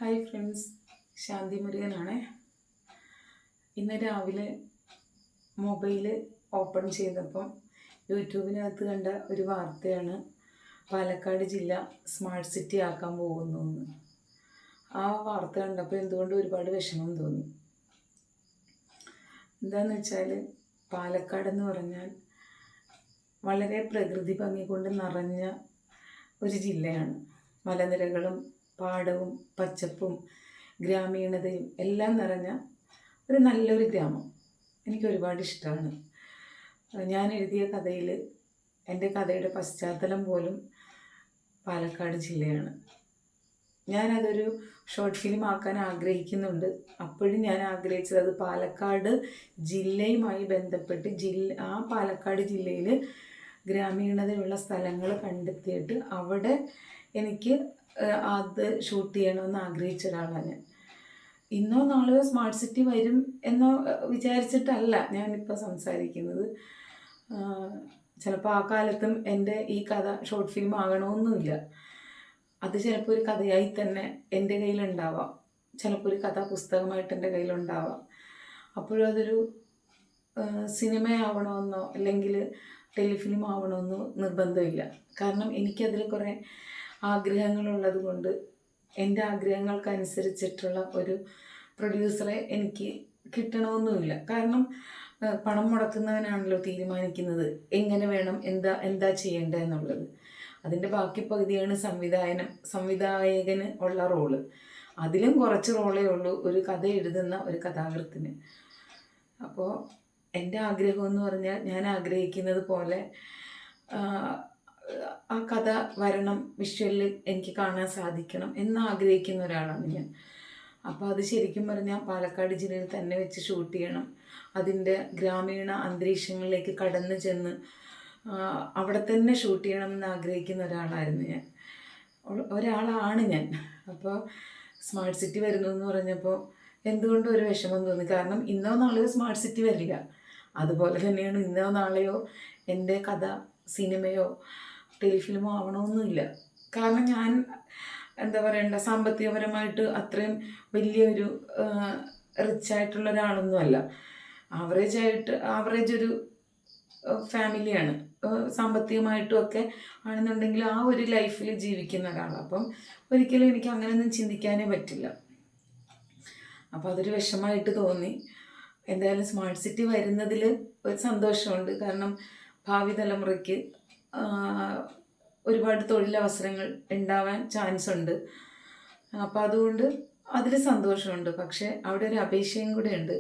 Hi friends, ശാന്തി മുരുകനാണേ. ഇന്ന് രാവിലെ mobile open ചെയ്തപ്പം യൂട്യൂബിനകത്ത് കണ്ട ഒരു വാർത്തയാണ് പാലക്കാട് ജില്ല സ്മാർട്ട് സിറ്റി ആക്കാൻ പോകുന്നു എന്ന്. ആ വാർത്ത കണ്ടപ്പോൾ എന്തുകൊണ്ട് ഒരുപാട് വിഷമം തോന്നി. എന്താണെന്ന് വെച്ചാൽ പാലക്കാട് എന്ന് പറഞ്ഞാൽ വളരെ പ്രകൃതി ഭംഗി കൊണ്ട് നിറഞ്ഞ ഒരു ജില്ലയാണ്. മലനിരകളും പാടവും പച്ചപ്പും ഗ്രാമീണതയും എല്ലാം നിറഞ്ഞ ഒരു നല്ലൊരു ഗ്രാമം. എനിക്ക് ഒരുപാട് ഇഷ്ടമാണ്. ഞാൻ എഴുതിയ കഥയിൽ എൻ്റെ കഥയുടെ പശ്ചാത്തലം പോലും പാലക്കാട് ജില്ലയാണ്. ഞാനതൊരു ഷോർട്ട് ഫിലിം ആക്കാൻ ആഗ്രഹിക്കുന്നുണ്ട്. അപ്പോഴും ഞാൻ ആഗ്രഹിച്ചത് അത് പാലക്കാട് ജില്ലയുമായി ബന്ധപ്പെട്ട് ആ പാലക്കാട് ജില്ലയിൽ ഗ്രാമീണതയുള്ള സ്ഥലങ്ങൾ കണ്ടെത്തിയിട്ട് അവിടെ എനിക്ക് അത് ഷൂട്ട് ചെയ്യണമെന്ന് ആഗ്രഹിച്ച ഒരാളാണ് ഞാൻ. ഇന്നോ നാളെയോ സ്മാർട്ട് സിറ്റി വരും എന്നോ വിചാരിച്ചിട്ടല്ല ഞാനിപ്പോൾ സംസാരിക്കുന്നത്. ചിലപ്പോൾ ആ കാലത്തും എൻ്റെ ഈ കഥ ഷോർട്ട് ഫിലിം ആകണമെന്നില്ല. അത് ചിലപ്പോൾ ഒരു കഥയായി തന്നെ എൻ്റെ കയ്യിലുണ്ടാവാം, ചിലപ്പോൾ ഒരു കഥാപുസ്തകമായിട്ട് എൻ്റെ കയ്യിലുണ്ടാവാം. അപ്പോഴും അതൊരു സിനിമയാവണമെന്നോ അല്ലെങ്കിൽ ടെലിഫിലിം ആവണമെന്നോ നിർബന്ധമില്ല. കാരണം എനിക്കതിൽ കുറേ ആഗ്രഹങ്ങളുള്ളത് കൊണ്ട് എൻ്റെ ആഗ്രഹങ്ങൾക്കനുസരിച്ചിട്ടുള്ള ഒരു പ്രൊഡ്യൂസറെ എനിക്ക് കിട്ടണമെന്നുമില്ല. കാരണം പണം മുടക്കുന്നവനാണല്ലോ തീരുമാനിക്കുന്നത് എങ്ങനെ വേണം, എന്താ ചെയ്യേണ്ടതെന്നുള്ളത്. അതിൻ്റെ ബാക്കി പകുതിയാണ് സംവിധായകന് ഉള്ള റോള്. അതിലും കുറച്ച് റോളേ ഉള്ളൂ ഒരു കഥ എഴുതുന്ന ഒരു കഥാകൃത്തിന്. അപ്പോൾ എൻ്റെ ആഗ്രഹം എന്ന് പറഞ്ഞാൽ ഞാൻ ആഗ്രഹിക്കുന്നത് പോലെ ആ കഥ വരണം, വിഷ്വലിൽ എനിക്ക് കാണാൻ സാധിക്കണം എന്ന് ആഗ്രഹിക്കുന്ന ഒരാളാണ് ഞാൻ. അപ്പോൾ അത് ശരിക്കും പറഞ്ഞാൽ പാലക്കാട് ജില്ലയിൽ തന്നെ വെച്ച് ഷൂട്ട് ചെയ്യണം. അതിൻ്റെ ഗ്രാമീണ അന്തരീക്ഷങ്ങളിലേക്ക് കടന്നു ചെന്ന് അവിടെ തന്നെ ഷൂട്ട് ചെയ്യണം എന്ന് ആഗ്രഹിക്കുന്ന ഒരാളാണ് ഞാൻ. അപ്പോൾ സ്മാർട്ട് സിറ്റി വരുന്നു എന്ന് പറഞ്ഞപ്പോൾ എന്തുകൊണ്ടും ഒരു വിഷമം തോന്നി. കാരണം ഇന്നോ നാളെയോ സ്മാർട്ട് സിറ്റി വരില്ല. അതുപോലെ തന്നെയാണ് ഇന്നോ നാളെയോ എൻ്റെ കഥ സിനിമയോ ടെലിഫിലിമോ ആവണമെന്നില്ല. കാരണം ഞാൻ സാമ്പത്തികപരമായിട്ട് അത്രയും വലിയൊരു റിച്ചായിട്ടുള്ള ഒരാളൊന്നുമല്ല. ആവറേജ് ഒരു ഫാമിലിയാണ്. സാമ്പത്തികമായിട്ടും ഒക്കെ ആണെന്നുണ്ടെങ്കിൽ ആ ഒരു ലൈഫിൽ ജീവിക്കുന്ന ഒരാളാണ്. അപ്പം ഒരിക്കലും എനിക്ക് അങ്ങനെയൊന്നും ചിന്തിക്കാനേ പറ്റില്ല. അപ്പോൾ അതൊരു വിഷമമായിട്ട് തോന്നി. എന്തായാലും സ്മാർട്ട് സിറ്റി വരുന്നതിൽ ഒരു സന്തോഷമുണ്ട്. കാരണം ഭാവി തലമുറയ്ക്ക് ഒരുപാട് തൊഴിലവസരങ്ങൾ ഉണ്ടാവാൻ ചാൻസ് ഉണ്ട്. അപ്പോൾ അതുകൊണ്ട് അതിൽ സന്തോഷമുണ്ട്. പക്ഷേ അവിടെ ഒരു അപേക്ഷയും കൂടെ ഉണ്ട്.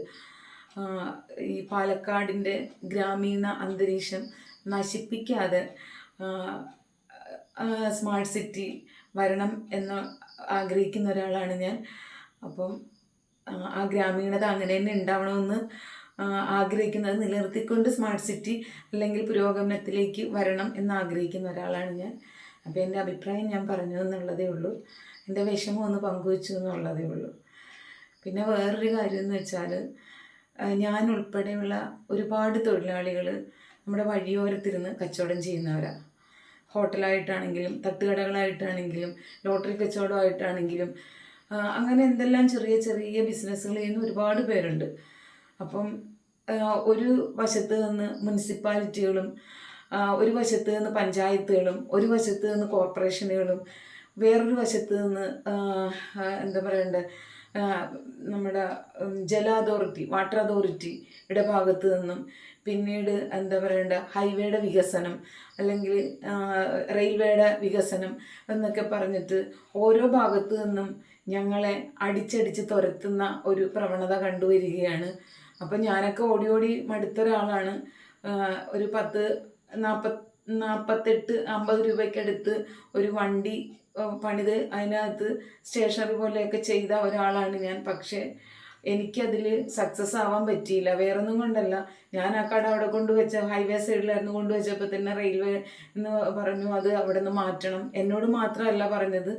ഈ പാലക്കാടിൻ്റെ ഗ്രാമീണ അന്തരീക്ഷം നശിപ്പിക്കാതെ സ്മാർട്ട് സിറ്റി വരണം എന്ന് ആഗ്രഹിക്കുന്ന ഒരാളാണ് ഞാൻ. അപ്പം ആ ഗ്രാമീണത അങ്ങനെ തന്നെ ഉണ്ടാവണമെന്ന് ആഗ്രഹിക്കുന്നത് നിലനിർത്തിക്കൊണ്ട് സ്മാർട്ട് സിറ്റി അല്ലെങ്കിൽ പുരോഗമനത്തിലേക്ക് വരണം എന്ന് ആഗ്രഹിക്കുന്ന ഒരാളാണ് ഞാൻ. അപ്പോൾ എൻ്റെ അഭിപ്രായം ഞാൻ പറഞ്ഞു എന്നുള്ളതേ ഉള്ളൂ. എൻ്റെ വിഷമം ഒന്ന് പങ്കുവച്ചു എന്നുള്ളതേ ഉള്ളൂ. പിന്നെ വേറൊരു കാര്യം എന്ന് വെച്ചാൽ ഞാൻ ഉൾപ്പെടെയുള്ള ഒരുപാട് തൊഴിലാളികൾ നമ്മുടെ വഴിയോരത്തിരുന്ന് കച്ചവടം ചെയ്യുന്നവരാണ്. ഹോട്ടലായിട്ടാണെങ്കിലും തട്ടുകടകളായിട്ടാണെങ്കിലും ലോട്ടറി കച്ചവടമായിട്ടാണെങ്കിലും അങ്ങനെ എന്തെല്ലാം ചെറിയ ചെറിയ ബിസിനസ്സുകൾ ചെയ്യുന്ന ഒരുപാട് പേരുണ്ട്. അപ്പം ഒരു വശത്ത് നിന്ന് മുനിസിപ്പാലിറ്റികളും ഒരു വശത്ത് നിന്ന് പഞ്ചായത്തുകളും ഒരു വശത്ത് നിന്ന് കോർപ്പറേഷനുകളും വേറൊരു വശത്ത് നിന്ന് നമ്മുടെ ജല അതോറിറ്റി, വാട്ടർ അതോറിറ്റിയുടെ ഭാഗത്ത് നിന്നും പിന്നീട് ഹൈവേയുടെ വികസനം അല്ലെങ്കിൽ റെയിൽവേയുടെ വികസനം എന്നൊക്കെ പറഞ്ഞിട്ട് ഓരോ ഭാഗത്തു നിന്നും ഞങ്ങളെ അടിച്ചടിച്ച് തുരത്തുന്ന ഒരു പ്രവണത കണ്ടുവരികയാണ്. അപ്പം ഞാനൊക്കെ ഓടി ഓടി മടുത്ത ഒരാളാണ്. ഒരു 48-50 രൂപയ്ക്കടുത്ത് ഒരു വണ്ടി പണിത് അതിനകത്ത് സ്റ്റേഷനറി പോലെയൊക്കെ ചെയ്ത ഒരാളാണ് ഞാൻ. പക്ഷേ എനിക്കതിൽ സക്സസ് ആവാൻ പറ്റിയില്ല. വേറൊന്നും കൊണ്ടല്ല, ഞാൻ ആ കട അവിടെ കൊണ്ടുവച്ച ഹൈവേ സൈഡിലായിരുന്നു കൊണ്ടുവച്ചപ്പോൾ തന്നെ റെയിൽവേ എന്ന് പറഞ്ഞു അത് അവിടെ നിന്ന് മാറ്റണം. എന്നോട് മാത്രമല്ല പറഞ്ഞത്,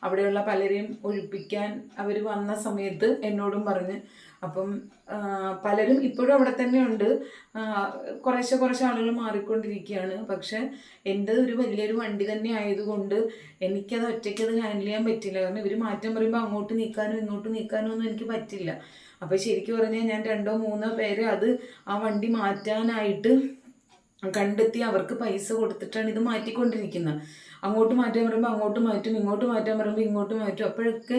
അവിടെയുള്ള പലരെയും ഒഴിപ്പിക്കാൻ അവർ വന്ന സമയത്ത് എന്നോടും പറഞ്ഞ്. അപ്പം പലരും ഇപ്പോഴും അവിടെ തന്നെ ഉണ്ട്. കുറച്ച് ആളുകൾ മാറിക്കൊണ്ടിരിക്കുകയാണ്. പക്ഷെ എൻ്റെ ഒരു വലിയൊരു വണ്ടി തന്നെ ആയതുകൊണ്ട് എനിക്കത് ഒറ്റയ്ക്കത് ഹാൻഡിൽ ചെയ്യാൻ പറ്റില്ല. കാരണം ഇവർ മാറ്റം പറയുമ്പോൾ അങ്ങോട്ട് നീക്കാനോ ഇങ്ങോട്ട് നീക്കാനോ ഒന്നും എനിക്ക് പറ്റില്ല. അപ്പോൾ ശരിക്കും പറഞ്ഞാൽ ഞാൻ 2-3 പേര് അത് ആ വണ്ടി മാറ്റാനായിട്ട് കണ്ടെത്തി അവർക്ക് പൈസ കൊടുത്തിട്ടാണ് ഇത് മാറ്റിക്കൊണ്ടിരിക്കുന്നത്. അങ്ങോട്ട് മാറ്റാൻ പറയുമ്പോൾ അങ്ങോട്ട് മാറ്റും, ഇങ്ങോട്ട് മാറ്റാൻ പറയുമ്പോൾ ഇങ്ങോട്ട് മാറ്റും. അപ്പോഴൊക്കെ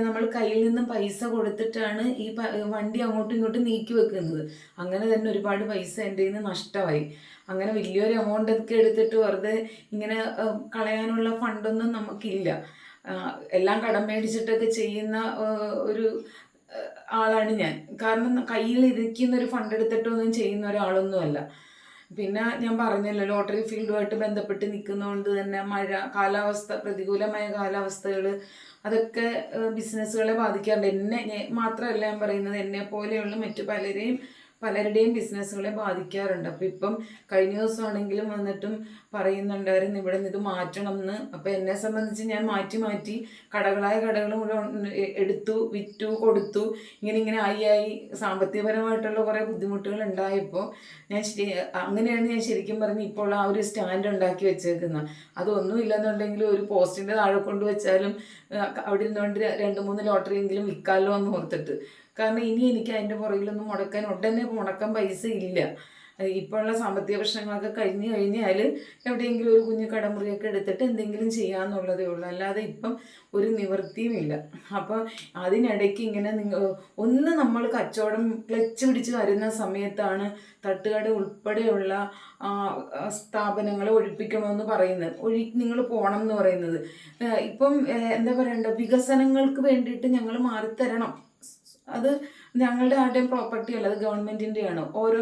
നമ്മൾ കയ്യിൽ നിന്നും പൈസ കൊടുത്തിട്ടാണ് ഈ വണ്ടി അങ്ങോട്ടും ഇങ്ങോട്ടും നീക്കി വെക്കുന്നത്. അങ്ങനെ തന്നെ ഒരുപാട് പൈസ എൻ്റെ കയ്യിൽ നിന്ന് നഷ്ടമായി. അങ്ങനെ വലിയൊരു എമൗണ്ട് ഒക്കെ എടുത്തിട്ട് വെറുതെ ഇങ്ങനെ കളയാനുള്ള ഫണ്ടൊന്നും നമുക്കില്ല. എല്ലാം കടം മേടിച്ചിട്ടൊക്കെ ചെയ്യുന്ന ഒരു ആളാണ് ഞാൻ. കാരണം കയ്യിൽ ഇരിക്കുന്ന ഒരു ഫണ്ട് എടുത്തിട്ടൊന്നും ചെയ്യുന്ന ഒരാളൊന്നുമല്ല. പിന്നെ ഞാൻ പറഞ്ഞല്ലോ, ലോട്ടറി ഫീൽഡുമായിട്ട് ബന്ധപ്പെട്ട് നിൽക്കുന്നതുകൊണ്ട് തന്നെ കാലാവസ്ഥ, പ്രതികൂലമായ കാലാവസ്ഥകൾ അതൊക്കെ ബിസിനസ്സുകളെ ബാധിക്കാറുണ്ട്. എന്നെ മാത്രമല്ല ഞാൻ പറയുന്നത്, എന്നെ പോലെയുള്ള മറ്റു പലരുടെയും ബിസിനസ്സുകളെ ബാധിക്കാറുണ്ട്. അപ്പം ഇപ്പം കഴിഞ്ഞ ദിവസമാണെങ്കിലും വന്നിട്ടും പറയുന്നുണ്ടായിരുന്നു ഇവിടെ നിന്ന് ഇത് മാറ്റണം എന്ന്. അപ്പം എന്നെ സംബന്ധിച്ച് ഞാൻ മാറ്റി കടകളും കൂടെ എടുത്തു, വിറ്റു, കൊടുത്തു. ഇങ്ങനെ ആയി സാമ്പത്തികപരമായിട്ടുള്ള കുറേ ബുദ്ധിമുട്ടുകൾ ഉണ്ടായപ്പോൾ അങ്ങനെയാണ് ഞാൻ ശരിക്കും പറഞ്ഞ് ഇപ്പോൾ ആ ഒരു സ്റ്റാൻഡ് ഉണ്ടാക്കി വെച്ചേക്കുന്നത്. അതൊന്നും ഇല്ലെന്നുണ്ടെങ്കിൽ ഒരു പോസ്റ്റിൻ്റെ താഴെ കൊണ്ടുവച്ചാലും അവിടെ ഇരുന്നുകൊണ്ട് 2-3 ലോട്ടറിയെങ്കിലും വിൽക്കാമല്ലോ എന്ന് ഓർത്തിട്ട്. കാരണം ഇനി എനിക്ക് അതിൻ്റെ പുറകിലൊന്നും മുടക്കാൻ പൈസ ഇല്ല. ഇപ്പോഴുള്ള സാമ്പത്തിക പ്രശ്നങ്ങളൊക്കെ കഴിഞ്ഞാൽ എവിടെയെങ്കിലും ഒരു കുഞ്ഞു കടമുറിയൊക്കെ എടുത്തിട്ട് എന്തെങ്കിലും ചെയ്യാമെന്നുള്ളതേ ഉള്ളൂ. അല്ലാതെ ഇപ്പം ഒരു നിവൃത്തിയുമില്ല. അപ്പം അതിനിടയ്ക്ക് ഇങ്ങനെ നമ്മൾ കച്ചവടം ക്ലച്ച് പിടിച്ച് വരുന്ന സമയത്താണ് തട്ടുകട ഉൾപ്പെടെയുള്ള സ്ഥാപനങ്ങളെ ഒഴിപ്പിക്കണമെന്ന് പറയുന്നത്, നിങ്ങൾ പോകണം എന്ന് പറയുന്നത്. ഇപ്പം എന്താ പറയണ്ട, വികസനങ്ങൾക്ക് വേണ്ടിയിട്ട് ഞങ്ങൾ മാറിത്തരണം. അത് ഞങ്ങളുടെ ആരുടെയും പ്രോപ്പർട്ടി അല്ല, അത് ഗവൺമെൻറ്റിൻ്റെയാണ്. ഓരോ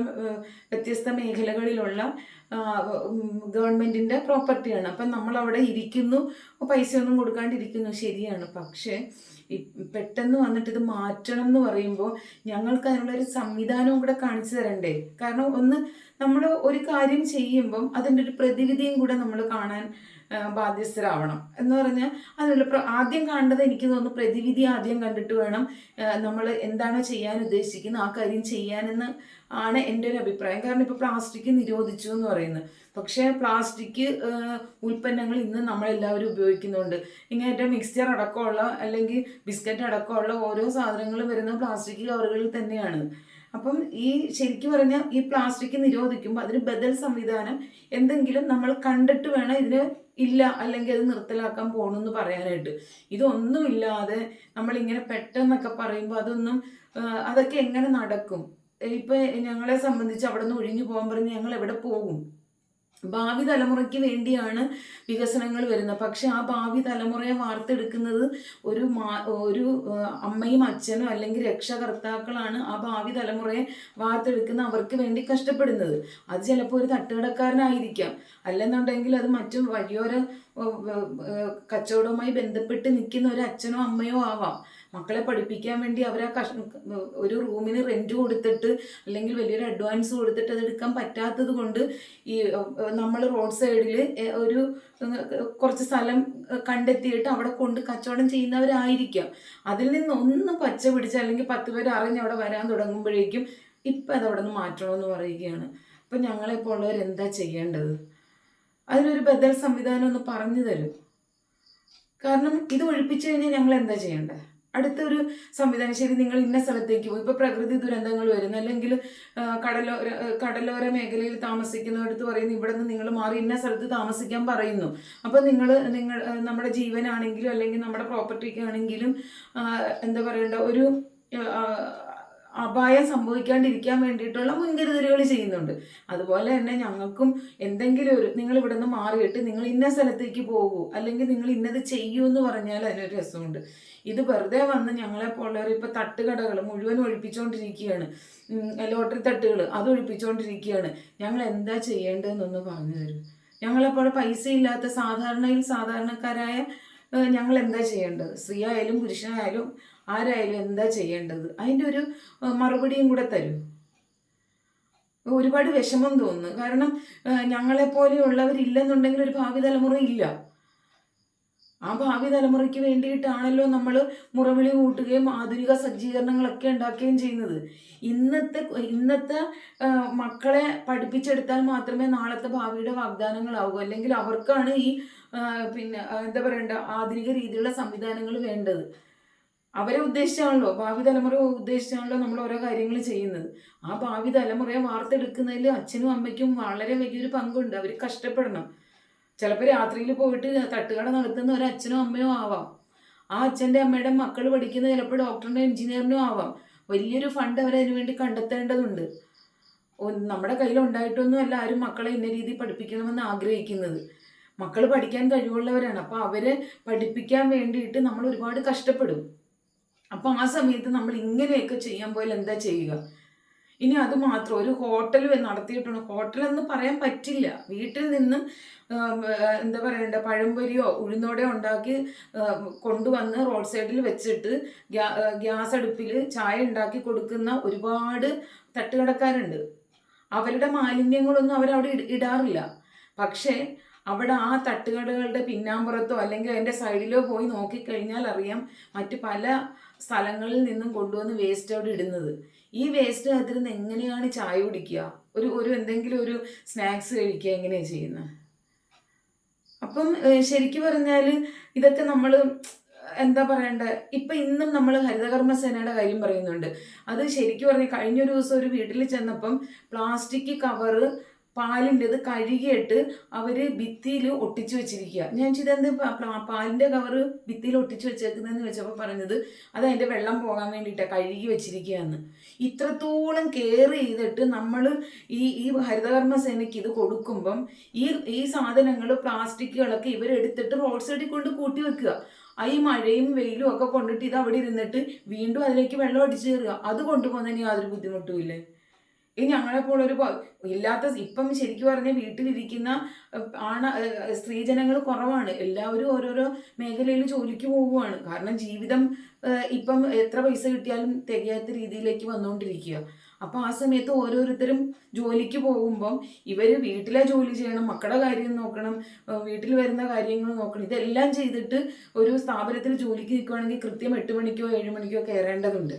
വ്യത്യസ്ത മേഖലകളിലുള്ള ഗവൺമെൻറ്റിൻ്റെ പ്രോപ്പർട്ടിയാണ്. അപ്പം നമ്മളവിടെ ഇരിക്കുന്നു, പൈസയൊന്നും കൊടുക്കാണ്ടിരിക്കുന്നു, ശരിയാണ്. പക്ഷേ പെട്ടെന്ന് വന്നിട്ട് ഇത് മാറ്റണം എന്ന് പറയുമ്പോൾ ഞങ്ങൾക്ക് അതിനുള്ളൊരു സംവിധാനവും കൂടെ കാണിച്ചു തരണ്ടേ? കാരണം നമ്മൾ ഒരു കാര്യം ചെയ്യുമ്പം അതിൻ്റെ ഒരു പ്രതിവിധിയും കൂടെ നമ്മൾ കാണാൻ ബാധ്യസ്ഥരാവണം. എന്ന് പറഞ്ഞാൽ അതിനുള്ള ആദ്യം കാണേണ്ടത്, എനിക്ക് തോന്നുന്നു, പ്രതിവിധി ആദ്യം കണ്ടിട്ട് വേണം നമ്മൾ എന്താണോ ചെയ്യാൻ ഉദ്ദേശിക്കുന്നത് ആ കാര്യം ചെയ്യാനെന്ന് ആണ് എൻ്റെ ഒരു അഭിപ്രായം. കാരണം ഇപ്പോൾ പ്ലാസ്റ്റിക് നിരോധിച്ചു എന്ന് പറയുന്നത്, പക്ഷേ പ്ലാസ്റ്റിക് ഉൽപ്പന്നങ്ങൾ ഇന്ന് നമ്മളെല്ലാവരും ഉപയോഗിക്കുന്നുണ്ട്. ഇങ്ങനത്തെ മിക്സ്ചർ അടക്കമുള്ള അല്ലെങ്കിൽ ബിസ്ക്കറ്റ് അടക്കമുള്ള ഓരോ സാധനങ്ങളും വരുന്നത് പ്ലാസ്റ്റിക് കവറുകളിൽ തന്നെയാണ്. അപ്പം ശരിക്കും പറഞ്ഞാൽ ഈ പ്ലാസ്റ്റിക് നിരോധിക്കുമ്പോൾ അതിന് ബദൽ സംവിധാനം എന്തെങ്കിലും നമ്മൾ കണ്ടിട്ട് വേണം ഇതിന് ഇല്ല അല്ലെങ്കിൽ അത് നിർത്തലാക്കാൻ പോകണമെന്ന് പറയാനായിട്ട്. ഇതൊന്നുമില്ലാതെ നമ്മളിങ്ങനെ പെട്ടെന്നൊക്കെ പറയുമ്പോൾ അതൊക്കെ എങ്ങനെ നടക്കും? ഇപ്പം ഞങ്ങളെ സംബന്ധിച്ച് അവിടെ നിന്ന് ഒഴിഞ്ഞു പോകാൻ പറഞ്ഞ് ഞങ്ങൾ എവിടെ പോകും? ഭാവി തലമുറയ്ക്ക് വേണ്ടിയാണ് വികസനങ്ങൾ വരുന്നത്. പക്ഷെ ആ ഭാവി തലമുറയെ വാർത്തെടുക്കുന്നത് ഒരു അമ്മയും അച്ഛനും അല്ലെങ്കിൽ രക്ഷകർത്താക്കളാണ് ആ ഭാവി തലമുറയെ വാർത്തെടുക്കുന്ന, അവർക്ക് വേണ്ടി കഷ്ടപ്പെടുന്നത്. അത് ചിലപ്പോൾ ഒരു തട്ടുകടക്കാരനായിരിക്കാം, അല്ലെന്നുണ്ടെങ്കിൽ അത് മറ്റും വലിയൊരു കച്ചവടവുമായി ബന്ധപ്പെട്ട് നിൽക്കുന്ന ഒരു അച്ഛനോ അമ്മയോ ആവാം. മക്കളെ പഠിപ്പിക്കാൻ വേണ്ടി അവർ ഒരു റൂമിന് റെൻറ്റ് കൊടുത്തിട്ട് അല്ലെങ്കിൽ വലിയൊരു അഡ്വാൻസ് കൊടുത്തിട്ട് അതെടുക്കാൻ പറ്റാത്തത് കൊണ്ട് നമ്മൾ റോഡ് സൈഡിൽ കുറച്ച് സ്ഥലം കണ്ടെത്തിയിട്ട് അവിടെ കൊണ്ട് കച്ചവടം ചെയ്യുന്നവരായിരിക്കാം. അതിൽ നിന്ന് പച്ച പിടിച്ച് അല്ലെങ്കിൽ 10 പേര് അറിഞ്ഞ് അവിടെ വരാൻ തുടങ്ങുമ്പോഴേക്കും ഇപ്പം അതവിടെ നിന്ന് മാറ്റണമെന്ന് പറയുകയാണ്. അപ്പം ഞങ്ങളെപ്പോൾ ഉള്ളവർ എന്താ ചെയ്യേണ്ടത്? അതിനൊരു ബദൽ സംവിധാനം ഒന്ന് പറഞ്ഞു തരും. കാരണം ഇത് ഒഴിപ്പിച്ചു കഴിഞ്ഞാൽ ഞങ്ങൾ എന്താ ചെയ്യേണ്ടത്? അടുത്തൊരു സംവിധാനം, ശരി, നിങ്ങൾ ഇന്ന സ്ഥലത്തേക്ക് പോകും. ഇപ്പോൾ പ്രകൃതി ദുരന്തങ്ങൾ വരുന്നു, അല്ലെങ്കിൽ കടലോര മേഖലയിൽ താമസിക്കുന്നവരടുത്ത് പറയുന്നു ഇവിടെ നിന്ന് നിങ്ങൾ മാറി ഇന്ന സ്ഥലത്ത് താമസിക്കാൻ പറയുന്നു. അപ്പോൾ നിങ്ങൾ നമ്മുടെ ജീവനാണെങ്കിലും അല്ലെങ്കിൽ നമ്മുടെ പ്രോപ്പർട്ടിക്കാണെങ്കിലും എന്താ പറയേണ്ട, ഒരു അപായം സംഭവിക്കാണ്ടിരിക്കാൻ വേണ്ടിയിട്ടുള്ള മുൻകരുതലുകൾ ചെയ്യുന്നുണ്ട്. അതുപോലെ തന്നെ ഞങ്ങൾക്കും എന്തെങ്കിലും നിങ്ങൾ ഇവിടെ നിന്ന് മാറിയിട്ട് നിങ്ങൾ ഇന്ന സ്ഥലത്തേക്ക് പോകൂ അല്ലെങ്കിൽ നിങ്ങൾ ഇന്നത് ചെയ്യൂ എന്ന് പറഞ്ഞാൽ അതിനൊരു രസമുണ്ട്. ഇത് വെറുതെ വന്ന് ഞങ്ങളെപ്പോലുള്ളവർ ഇപ്പോൾ തട്ടുകടകൾ മുഴുവൻ ഒഴിപ്പിച്ചുകൊണ്ടിരിക്കുകയാണ്, ലോട്ടറി തട്ടുകൾ അത് ഒഴിപ്പിച്ചുകൊണ്ടിരിക്കുകയാണ്. ഞങ്ങൾ എന്താ ചെയ്യേണ്ടതെന്നൊന്ന് പറഞ്ഞു തരും. ഞങ്ങളെപ്പോലെ പൈസ ഇല്ലാത്ത സാധാരണക്കാരായ ഞങ്ങൾ എന്താ ചെയ്യേണ്ടത്? സ്ത്രീ ആയാലും പുരുഷനായാലും ആരായാലും എന്താ ചെയ്യേണ്ടത്? അതിൻ്റെ ഒരു മറുപടിയും കൂടെ തരൂ. ഒരുപാട് വിഷമം തോന്നുന്നു. കാരണം ഞങ്ങളെപ്പോലെയുള്ളവരില്ലെന്നുണ്ടെങ്കിൽ ഒരു ഭാവി തലമുറ ഇല്ല. ആ ഭാവി തലമുറയ്ക്ക് വേണ്ടിയിട്ടാണല്ലോ നമ്മൾ മുറവിളി കൂട്ടുകയും ആധുനിക സജ്ജീകരണങ്ങളൊക്കെ ഉണ്ടാക്കുകയും ചെയ്യുന്നത്. ഇന്നത്തെ മക്കളെ പഠിപ്പിച്ചെടുത്താൽ മാത്രമേ നാളത്തെ ഭാവിയുടെ വാഗ്ദാനങ്ങളാവൂ. അല്ലെങ്കിൽ അവർക്കാണ് ഈ പിന്നെ എന്താ പറയണ്ട ആധുനിക രീതിയിലുള്ള സംവിധാനങ്ങൾ വേണ്ടത്. അവരെ ഉദ്ദേശിച്ചാണല്ലോ, ഭാവി തലമുറ ഉദ്ദേശിച്ചാണല്ലോ നമ്മൾ ഓരോ കാര്യങ്ങൾ ചെയ്യുന്നത്. ആ ഭാവി തലമുറയെ വാർത്തെടുക്കുന്നതിൽ അച്ഛനും അമ്മയ്ക്കും വളരെ വലിയൊരു പങ്കുണ്ട്. അവർ കഷ്ടപ്പെടണം. ചിലപ്പോൾ രാത്രിയിൽ പോയിട്ട് തട്ടുകട നടത്തുന്ന ഒരു അച്ഛനോ അമ്മയോ ആവാം. ആ അച്ഛൻ്റെ അമ്മയുടെ മക്കൾ പഠിക്കുന്ന ചിലപ്പോൾ ഡോക്ടറിനോ എഞ്ചിനീയറിനോ ആവാം. വലിയൊരു ഫണ്ട് അവരതിനു വേണ്ടി കണ്ടെത്തേണ്ടതുണ്ട്. നമ്മുടെ കയ്യിൽ ഉണ്ടായിട്ടൊന്നുമല്ല ആരും മക്കളെ ഇന്ന രീതിയിൽ പഠിപ്പിക്കണമെന്ന് ആഗ്രഹിക്കുന്നത്. മക്കൾ പഠിക്കാൻ കഴിവുള്ളവരാണ്. അപ്പോൾ അവരെ പഠിപ്പിക്കാൻ വേണ്ടിയിട്ട് നമ്മൾ ഒരുപാട് കഷ്ടപ്പെടും. അപ്പോൾ ആ സമയത്ത് നമ്മൾ ഇങ്ങനെയൊക്കെ ചെയ്യാൻ പോയാൽ എന്താ ചെയ്യുക? ഇനി അത് മാത്രം ഒരു ഹോട്ടൽ നടത്തിയിട്ടുണ്ട്. ഹോട്ടലെന്ന് പറയാൻ പറ്റില്ല. വീട്ടിൽ നിന്നും എന്താ പറയണ്ട പഴംപൊരിയോ ഉഴുന്നോടെയോ ഉണ്ടാക്കി കൊണ്ടുവന്ന് റോഡ് സൈഡിൽ വെച്ചിട്ട് ഗ്യാസ് അടുപ്പിൽ ചായ ഉണ്ടാക്കി കൊടുക്കുന്ന ഒരുപാട് തട്ടുകടക്കാരുണ്ട്. അവരുടെ മാലിന്യങ്ങളൊന്നും അവരവിടെ ഇടാറില്ല. പക്ഷേ അവിടെ ആ തട്ടുകടകളുടെ പിന്നാമ്പുറത്തോ അല്ലെങ്കിൽ അതിൻ്റെ സൈഡിലോ പോയി നോക്കിക്കഴിഞ്ഞാൽ അറിയാം മറ്റ് പല സ്ഥലങ്ങളിൽ നിന്നും കൊണ്ടുവന്ന് വേസ്റ്റ് അവിടെ ഇടുന്നത്. ഈ വേസ്റ്റ് അതിരുന്ന് എങ്ങനെയാണ് ചായ കുടിക്കുക, ഒരു എന്തെങ്കിലും ഒരു സ്നാക്സ് കഴിക്കുക, എങ്ങനെയാണ് ചെയ്യുന്നത്? അപ്പം ശരിക്കും പറഞ്ഞാൽ ഇതൊക്കെ നമ്മൾ എന്താ പറയണ്ട, ഇപ്പം ഇന്നും നമ്മൾ ഹരിതകർമ്മസേനയുടെ കാര്യം പറയുന്നുണ്ട്. അത് ശരിക്കും പറഞ്ഞാൽ കഴിഞ്ഞൊരു ദിവസം ഒരു വീട്ടിൽ ചെന്നപ്പം പ്ലാസ്റ്റിക് കവറ് പാലിൻ്റെത് കഴുകിയിട്ട് അവർ ഭിത്തിയിൽ ഒട്ടിച്ചു വെച്ചിരിക്കുക. ഞാൻ ഇതെന്ത് പാലിൻ്റെ കവറ് ഭിത്തിയിൽ ഒട്ടിച്ചു വെച്ചേക്കുന്നതെന്ന് വെച്ചപ്പോൾ പറഞ്ഞത് അത് അതിൻ്റെ വെള്ളം പോകാൻ വേണ്ടിയിട്ടാണ് കഴുകി വെച്ചിരിക്കുകയെന്ന്. ഇത്രത്തോളം കെയർ ചെയ്തിട്ട് നമ്മൾ ഈ ഹരിതകർമ്മ സേനയ്ക്ക് ഇത് കൊടുക്കുമ്പം ഈ സാധനങ്ങൾ പ്ലാസ്റ്റിക്കുകളൊക്കെ ഇവരെടുത്തിട്ട് റോഡ് സൈഡിൽ കൊണ്ട് കൂട്ടി വെക്കുക. ഈ മഴയും വെയിലും ഒക്കെ കൊണ്ടിട്ട് ഇത് അവിടെ ഇരുന്നിട്ട് വീണ്ടും അതിലേക്ക് വെള്ളം അടിച്ചു കയറുക. അത് കൊണ്ടുപോകുന്നതിന് യാതൊരു ബുദ്ധിമുട്ടുമില്ലേ? ഈ ഞങ്ങളെപ്പോലൊരു ഇല്ലാത്ത ഇപ്പം ശരിക്കും പറഞ്ഞാൽ വീട്ടിലിരിക്കുന്ന സ്ത്രീജനങ്ങൾ കുറവാണ്. എല്ലാവരും ഓരോരോ മേഖലയിൽ ജോലിക്ക് പോവുകയാണ്. കാരണം ജീവിതം ഇപ്പം എത്ര പൈസ കിട്ടിയാലും തികയാത്ത രീതിയിലേക്ക് വന്നുകൊണ്ടിരിക്കുക. അപ്പോൾ ആ സമയത്ത് ഓരോരുത്തരും ജോലിക്ക് പോകുമ്പം ഇവർ വീട്ടിലെ ജോലി ചെയ്യണം, മക്കളുടെ കാര്യം നോക്കണം, വീട്ടിൽ വരുന്ന കാര്യങ്ങൾ നോക്കണം. ഇതെല്ലാം ചെയ്തിട്ട് ഒരു സ്ഥാപനത്തിൽ ജോലിക്ക് നിൽക്കുകയാണെങ്കിൽ കൃത്യം 8 മണിക്കോ 7 മണിക്കോ കയറേണ്ടതുണ്ട്.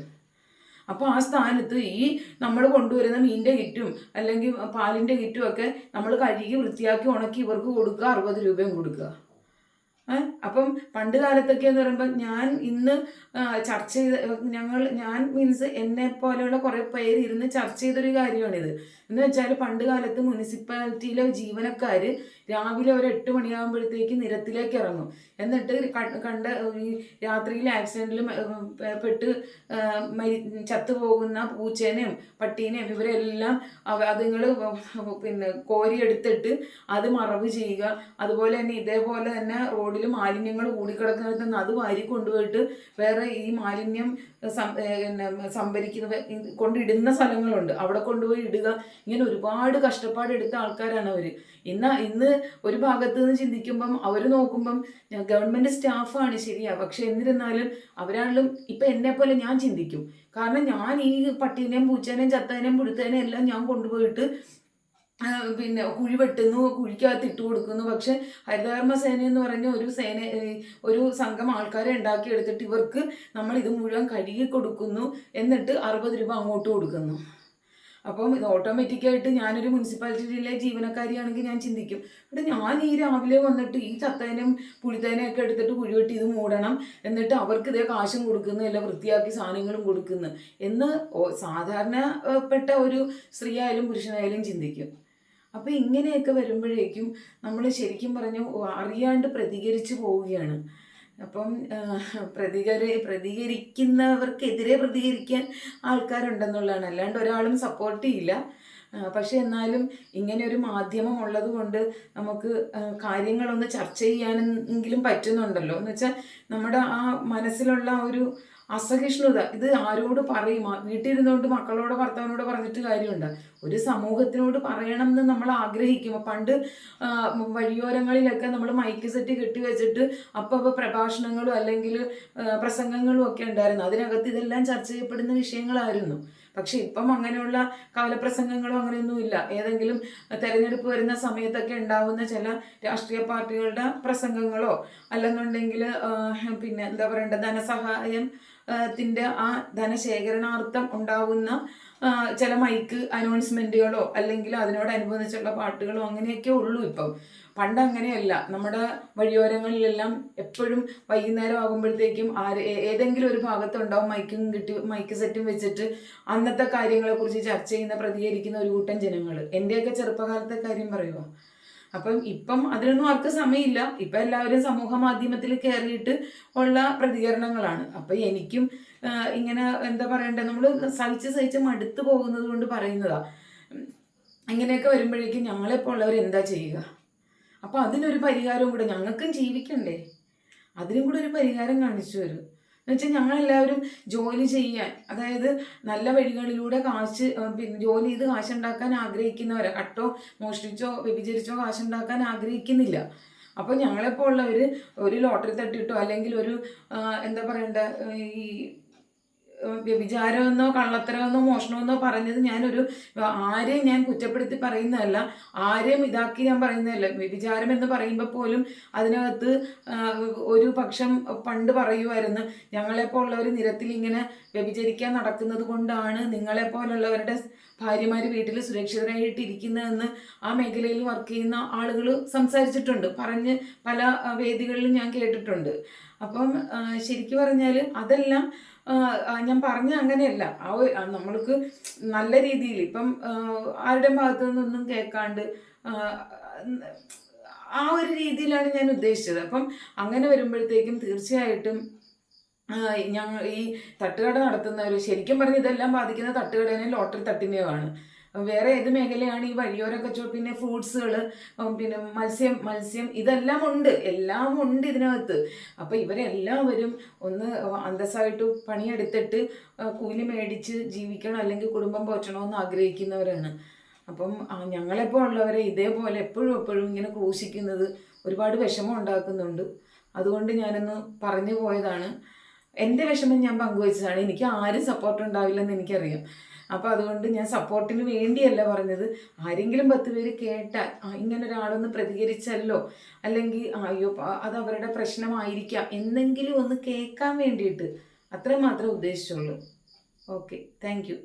അപ്പോൾ ആ സ്ഥാനത്ത് ഈ നമ്മൾ കൊണ്ടുവരുന്ന മീനിൻ്റെ കിറ്റും അല്ലെങ്കിൽ പാലിൻ്റെ കിറ്റും ഒക്കെ നമ്മൾ കഴുകി വൃത്തിയാക്കി ഉണക്കി ഇവർക്ക് കൊടുക്കുക, 60 രൂപയും കൊടുക്കുക. അപ്പം പണ്ട് കാലത്തൊക്കെ എന്ന് പറയുമ്പോൾ ഞാൻ ഇന്ന് ചർച്ച ചെയ്ത ഞാൻ മീൻസ് എന്നെ പോലെയുള്ള കുറേ പേര് ഇരുന്ന് ചർച്ച ചെയ്തൊരു കാര്യമാണിത്. എന്ന് വെച്ചാൽ പണ്ട് കാലത്ത് മുനിസിപ്പാലിറ്റിയിലെ ജീവനക്കാർ രാവിലെ ഒരു 8 മണിയാകുമ്പോഴത്തേക്ക് നിരത്തിലേക്ക് ഇറങ്ങും. എന്നിട്ട് ഈ രാത്രിയിൽ ആക്സിഡൻറ്റിൽ പെട്ട് ചത്തുപോകുന്ന പൂച്ചേനെയും പട്ടീനെയും ഇവരെല്ലാം അതുങ്ങൾ പിന്നെ കോരിയെടുത്തിട്ട് അത് മറവ് ചെയ്യുക. അതുപോലെ തന്നെ ഇതേപോലെ തന്നെ റോഡിൽ മാലിന്യങ്ങൾ കൂടിക്കിടക്കുന്നത് അത് വാരി കൊണ്ടുപോയിട്ട് വേറെ ഈ മാലിന്യം സംഭരിക്കുന്ന കൊണ്ടിടുന്ന സ്ഥലങ്ങളുണ്ട്, അവിടെ കൊണ്ടുപോയി ഇടുക. ഇങ്ങനെ ഒരുപാട് കഷ്ടപ്പാടെടുത്ത ആൾക്കാരാണ് അവർ. ഇന്ന് ഒരു ഭാഗത്ത് നിന്ന് ചിന്തിക്കുമ്പം അവർ നോക്കുമ്പം ഗവൺമെൻറ് സ്റ്റാഫാണ് ശരിയാ, പക്ഷെ എന്നിരുന്നാലും അവരാണെങ്കിലും ഇപ്പം എന്നെപ്പോലെ ഞാൻ ചിന്തിക്കും. കാരണം ഞാൻ ഈ പട്ടീനെയും പൂച്ചേനെയും ചത്തേനെയും പുഴുത്തേനെയും എല്ലാം ഞാൻ കൊണ്ടുപോയിട്ട് പിന്നെ കുഴി വെട്ടുന്നു, കുഴിക്കകത്ത് ഇട്ട് കൊടുക്കുന്നു. പക്ഷെ ഹരിതകർമ്മ സേന എന്ന് പറഞ്ഞ ഒരു സംഘം ആൾക്കാരെ ഉണ്ടാക്കിയെടുത്തിട്ട് ഇവർക്ക് നമ്മൾ ഇത് മുഴുവൻ കഴുകി കൊടുക്കുന്നു, എന്നിട്ട് 60 രൂപ അങ്ങോട്ട് കൊടുക്കുന്നു. അപ്പം ഇത് ഓട്ടോമാറ്റിക്കായിട്ട് ഞാനൊരു മുനിസിപ്പാലിറ്റിയിലെ ജീവനക്കാരിയാണെങ്കിൽ ഞാൻ ചിന്തിക്കും, ഇവിടെ ഞാൻ ഈ രാവിലെ വന്നിട്ട് ഈ ചത്തേനും പുഴുത്തേനെയൊക്കെ എടുത്തിട്ട് കുഴിവെട്ടി ഇത് മൂടണം, എന്നിട്ട് അവർക്ക് ഇതേ കാശും കൊടുക്കുന്നു, എല്ലാം വൃത്തിയാക്കി സാധനങ്ങളും കൊടുക്കുന്നു എന്ന് സാധാരണപ്പെട്ട ഒരു സ്ത്രീ ആയാലും പുരുഷനായാലും ചിന്തിക്കും. അപ്പോൾ ഇങ്ങനെയൊക്കെ വരുമ്പോഴേക്കും നമ്മൾ ശരിക്കും പറഞ്ഞു അറിയാണ്ട് പ്രതികരിച്ചു പോവുകയാണ്. അപ്പം പ്രതികരിക്കുന്നവർക്കെതിരെ പ്രതികരിക്കാൻ ആൾക്കാരുണ്ടെന്നുള്ളതാണ്, അല്ലാണ്ട് ഒരാളും സപ്പോർട്ട് ചെയ്യില്ല. പക്ഷെ എന്നാലും ഇങ്ങനെ ഒരു മാധ്യമം ഉള്ളത് കൊണ്ട് നമുക്ക് കാര്യങ്ങളൊന്ന് ചർച്ച ചെയ്യാനെങ്കിലും പറ്റുന്നുണ്ടല്ലോ. എന്ന് വെച്ചാൽ നമ്മുടെ ആ മനസ്സിലുള്ള ഒരു അസഹിഷ്ണുത ഇത് ആരോട് പറയും? വീട്ടിലിരുന്നുകൊണ്ട് മക്കളോട് ഭർത്താവിനോട് പറഞ്ഞിട്ട് കാര്യമുണ്ട്? ഒരു സമൂഹത്തിനോട് പറയണം എന്ന് നമ്മൾ ആഗ്രഹിക്കും. പണ്ട് വഴിയോരങ്ങളിലൊക്കെ നമ്മൾ മൈക്ക് സെറ്റ് കെട്ടി വെച്ചിട്ട് അപ്പോൾ പ്രഭാഷണങ്ങളും അല്ലെങ്കിൽ പ്രസംഗങ്ങളും ഒക്കെ ഉണ്ടായിരുന്നു. അതിനകത്ത് ഇതെല്ലാം ചർച്ച ചെയ്യപ്പെടുന്ന വിഷയങ്ങളായിരുന്നു. പക്ഷെ ഇപ്പം അങ്ങനെയുള്ള കവലപ്രസംഗങ്ങളോ അങ്ങനെയൊന്നുമില്ല. ഏതെങ്കിലും തെരഞ്ഞെടുപ്പ് വരുന്ന സമയത്തൊക്കെ ഉണ്ടാവുന്ന ചില രാഷ്ട്രീയ പാർട്ടികളുടെ പ്രസംഗങ്ങളോ അല്ലെന്നുണ്ടെങ്കിൽ പിന്നെ എന്താ പറയണ്ടത്, ധനസഹായം ത്തിൻ്റെ ആ ധനശേഖരണാർത്ഥം ഉണ്ടാവുന്ന ചില മൈക്ക് അനൗൺസ്മെൻറ്റുകളോ അല്ലെങ്കിൽ അതിനോടനുബന്ധിച്ചുള്ള പാട്ടുകളോ അങ്ങനെയൊക്കെ ഉള്ളൂ ഇപ്പം. പണ്ട് അങ്ങനെയല്ല. നമ്മുടെ വഴിയോരങ്ങളിലെല്ലാം എപ്പോഴും വൈകുന്നേരം ആകുമ്പോഴത്തേക്കും ഏതെങ്കിലും ഒരു ഭാഗത്തുണ്ടാവും മൈക്ക് സെറ്റും വെച്ചിട്ട് അന്നത്തെ കാര്യങ്ങളെക്കുറിച്ച് ചർച്ച ചെയ്യുന്ന, പ്രതികരിക്കുന്ന ഒരു കൂട്ടം ജനങ്ങൾ. എൻ്റെയൊക്കെ ചെറുപ്പകാലത്തെ കാര്യം പറയുക. അപ്പം ഇപ്പം അതിനൊന്നും ആർക്കും സമയമില്ല. ഇപ്പം എല്ലാവരും സമൂഹ മാധ്യമത്തിൽ കയറിയിട്ട് ഉള്ള പ്രതികരണങ്ങളാണ്. അപ്പം എനിക്കും ഇങ്ങനെ എന്താ പറയണ്ടേ, നമ്മൾ സഹിച്ച് മടുത്തു പോകുന്നത് കൊണ്ട് പറയുന്നതാ. ഇങ്ങനെയൊക്കെ വരുമ്പോഴേക്കും ഞങ്ങളെപ്പോൾ ഉള്ളവർ എന്താ ചെയ്യുക? അപ്പോൾ അതിനൊരു പരിഹാരവും കൂടെ, ഞങ്ങൾക്കും ജീവിക്കണ്ടേ, അതിനും കൂടെ ഒരു പരിഹാരം കാണിച്ചു തരും. എന്നുവെച്ചാൽ ഞങ്ങളെല്ലാവരും ജോലി ചെയ്യാൻ, അതായത് നല്ല വഴികളിലൂടെ പിന്നെ ജോലി ചെയ്ത് കാശുണ്ടാക്കാൻ ആഗ്രഹിക്കുന്നവരെ, കട്ടോ മോഷ്ടിച്ചോ വ്യഭിചരിച്ചോ കാശുണ്ടാക്കാൻ ആഗ്രഹിക്കുന്നില്ല. അപ്പോൾ ഞങ്ങളെപ്പോൾ ഉള്ളവർ ഒരു ലോട്ടറി തട്ടിയിട്ടോ അല്ലെങ്കിൽ ഒരു എന്താ പറയണ്ട, ഈ വ്യഭിചാരമെന്നോ കള്ളത്തരമെന്നോ മോഷണമെന്നോ പറഞ്ഞത് ആരെയും ഞാൻ കുറ്റപ്പെടുത്തി പറയുന്നതല്ല, ആരെയും ഇതാക്കി ഞാൻ പറയുന്നതല്ല. വ്യഭിചാരം എന്ന് പറയുമ്പോൾ പോലും അതിനകത്ത് ഒരു പക്ഷം പണ്ട് പറയുമായിരുന്നു, ഞങ്ങളെപ്പോലുള്ളവർ നിരത്തിൽ ഇങ്ങനെ വ്യഭിചരിക്കാൻ നടക്കുന്നത് കൊണ്ടാണ് നിങ്ങളെപ്പോലുള്ളവരുടെ ഭാര്യമാർ വീട്ടിൽ സുരക്ഷിതരായിട്ടിരിക്കുന്നതെന്ന് ആ മേഖലയിൽ വർക്ക് ചെയ്യുന്ന ആളുകൾ സംസാരിച്ചിട്ടുണ്ട്, പറഞ്ഞ് പല വേദികളിലും ഞാൻ കേട്ടിട്ടുണ്ട്. അപ്പം ശരിക്കും പറഞ്ഞാൽ അതെല്ലാം ഞാൻ പറഞ്ഞ അങ്ങനെയല്ല. നമ്മൾക്ക് നല്ല രീതിയിൽ ഇപ്പം ആരുടെ ഭാഗത്തു നിന്നൊന്നും കേൾക്കാണ്ട് ആ ഒരു രീതിയിലാണ് ഞാൻ ഉദ്ദേശിച്ചത്. അപ്പം അങ്ങനെ വരുമ്പോഴത്തേക്കും തീർച്ചയായിട്ടും ഞങ്ങൾ ഈ തട്ടുകട നടത്തുന്നവർ, ശരിക്കും പറഞ്ഞ് ഇതെല്ലാം ബാധിക്കുന്ന തട്ടുകടേനെയും ലോട്ടറി തട്ടിനെയുമാണ്. വേറെ ഏത് മേഖലയാണ് ഈ വഴിയോര കച്ചവടം, പിന്നെ ഫ്രൂട്ട്സുകൾ, പിന്നെ മത്സ്യം ഇതെല്ലാം ഉണ്ട്, എല്ലാം ഉണ്ട് ഇതിനകത്ത്. അപ്പം ഇവരെല്ലാവരും ഒന്ന് അന്തസ്സായിട്ട് പണിയെടുത്തിട്ട് കൂലി മേടിച്ച് ജീവിക്കണം, അല്ലെങ്കിൽ കുടുംബം പോറ്റണമെന്ന് ആഗ്രഹിക്കുന്നവരാണ്. അപ്പം ഞങ്ങളെപ്പോൾ ഉള്ളവരെ ഇതേപോലെ എപ്പോഴും ഇങ്ങനെ ക്രൂശിക്കുന്നത് ഒരുപാട് വിഷമം ഉണ്ടാക്കുന്നുണ്ട്. അതുകൊണ്ട് ഞാനൊന്ന് പറഞ്ഞു പോയതാണ്. എൻ്റെ വിഷമം ഞാൻ പങ്കുവച്ചതാണ്. എനിക്ക് ആരും സപ്പോർട്ട് ഉണ്ടാവില്ലെന്ന് എനിക്കറിയാം. അപ്പോൾ അതുകൊണ്ട് ഞാൻ സപ്പോർട്ടിന് വേണ്ടിയല്ല പറഞ്ഞത്. ആരെങ്കിലും 10 പേര് കേട്ടാൽ ഇങ്ങനെ ഒരാളൊന്ന് പ്രതികരിച്ചല്ലോ, അല്ലെങ്കിൽ അയ്യോ അത് അവരുടെ പ്രശ്നമായിരിക്കാം എന്നെങ്കിലും ഒന്ന് കേൾക്കാൻ വേണ്ടിയിട്ട്, അത്രയും മാത്രമേ ഉദ്ദേശിച്ചുള്ളൂ. Okay, thank you.